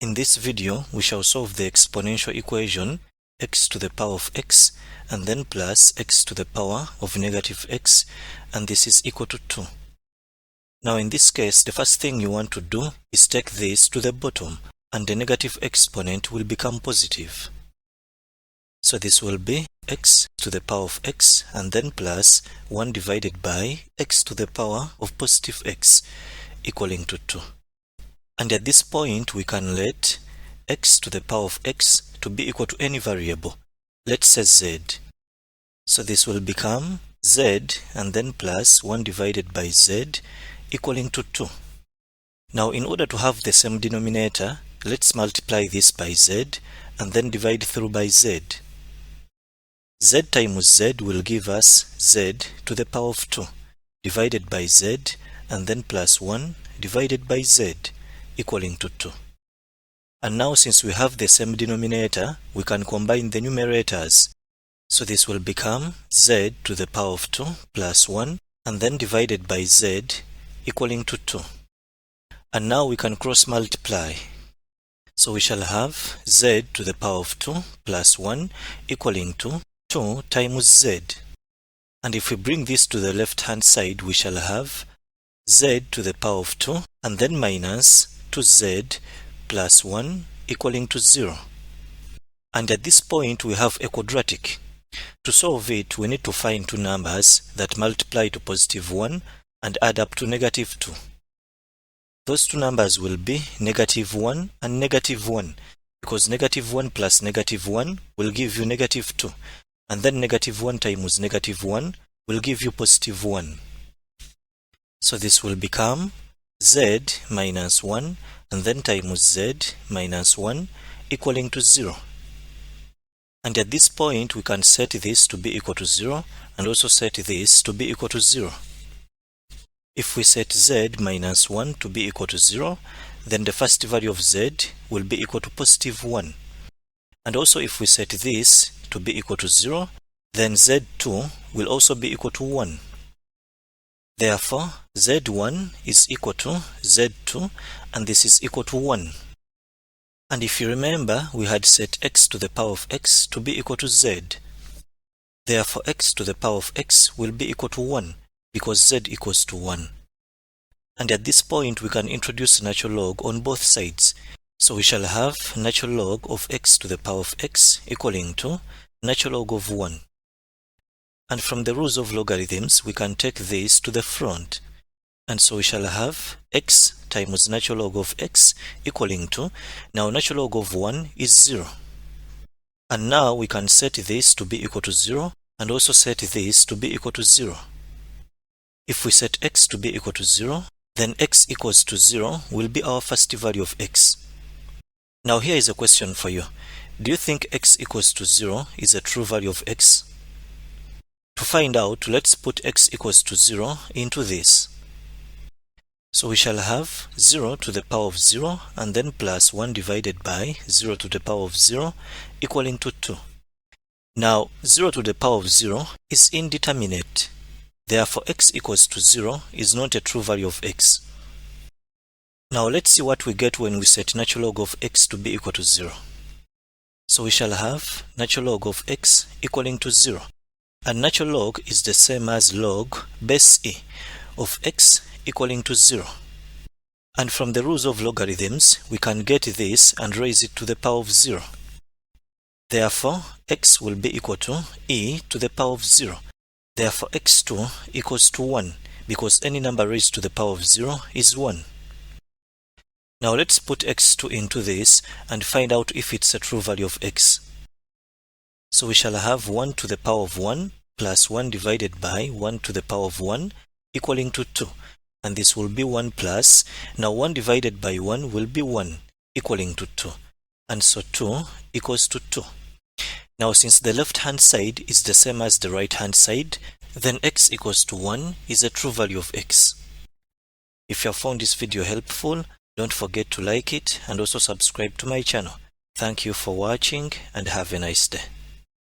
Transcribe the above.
In this video, we shall solve the exponential equation x to the power of x and then plus x to the power of negative x, and this is equal to 2. Now in this case, the first thing you want to do is take this to the bottom, and the negative exponent will become positive. So this will be x to the power of x and then plus 1 divided by x to the power of positive x equaling to 2. And at this point, we can let x to the power of x to be equal to any variable. Let's say z. So this will become z and then plus 1 divided by z equaling to 2. Now in order to have the same denominator, let's multiply this by z and then divide through by z. Z times z will give us z to the power of 2 divided by z and then plus 1 divided by z equaling to 2. And now since we have the same denominator, we can combine the numerators. So this will become z to the power of 2 plus 1 and then divided by z equaling to 2. And now we can cross multiply. So we shall have z to the power of 2 plus 1 equaling to 2 times z. And if we bring this to the left hand side, we shall have z to the power of 2 and then minus 2z plus 1 equaling to 0. And at this point we have a quadratic. To solve it, we need to find two numbers that multiply to positive 1 and add up to negative 2. Those two numbers will be negative 1 and negative 1, because negative 1 plus negative 1 will give you negative 2, and then negative 1 times negative 1 will give you positive 1. So this will become z minus 1 and then times z minus 1 equaling to 0. And at this point we can set this to be equal to 0 and also set this to be equal to 0. If we set z minus 1 to be equal to 0, then the first value of z will be equal to positive 1. And also if we set this to be equal to 0, then z2 will also be equal to 1. Therefore, z1 is equal to z2 and this is equal to 1. And if you remember, we had set x to the power of x to be equal to z. Therefore, x to the power of x will be equal to 1 because z equals to 1. And at this point, we can introduce natural log on both sides. So we shall have natural log of x to the power of x equaling to natural log of 1. And from the rules of logarithms, we can take this to the front. And so we shall have x times natural log of x equaling to, now natural log of 1 is 0. And now we can set this to be equal to 0 and also set this to be equal to 0. If we set x to be equal to 0, then x equals to 0 will be our first value of x. Now here is a question for you. Do you think x equals to 0 is a true value of x? To find out, let's put x equals to 0 into this. So we shall have 0 to the power of 0 and then plus 1 divided by 0 to the power of 0 equaling to 2. Now 0 to the power of 0 is indeterminate. Therefore x equals to 0 is not a true value of x. Now let's see what we get when we set natural log of x to be equal to 0. So we shall have natural log of x equaling to 0. And natural log is the same as log base e of x equaling to 0. And from the rules of logarithms, we can get this and raise it to the power of 0. Therefore, x will be equal to e to the power of 0. Therefore, x2 equals to 1, because any number raised to the power of 0 is 1. Now let's put x2 into this and find out if it's a true value of x. So we shall have 1 to the power of 1 plus 1 divided by 1 to the power of 1 equaling to 2. And this will be 1 plus, now 1 divided by 1 will be 1 equaling to 2. And so 2 equals to 2. Now since the left hand side is the same as the right hand side, then x equals to 1 is a true value of x. If you have found this video helpful, don't forget to like it and also subscribe to my channel. Thank you for watching and have a nice day.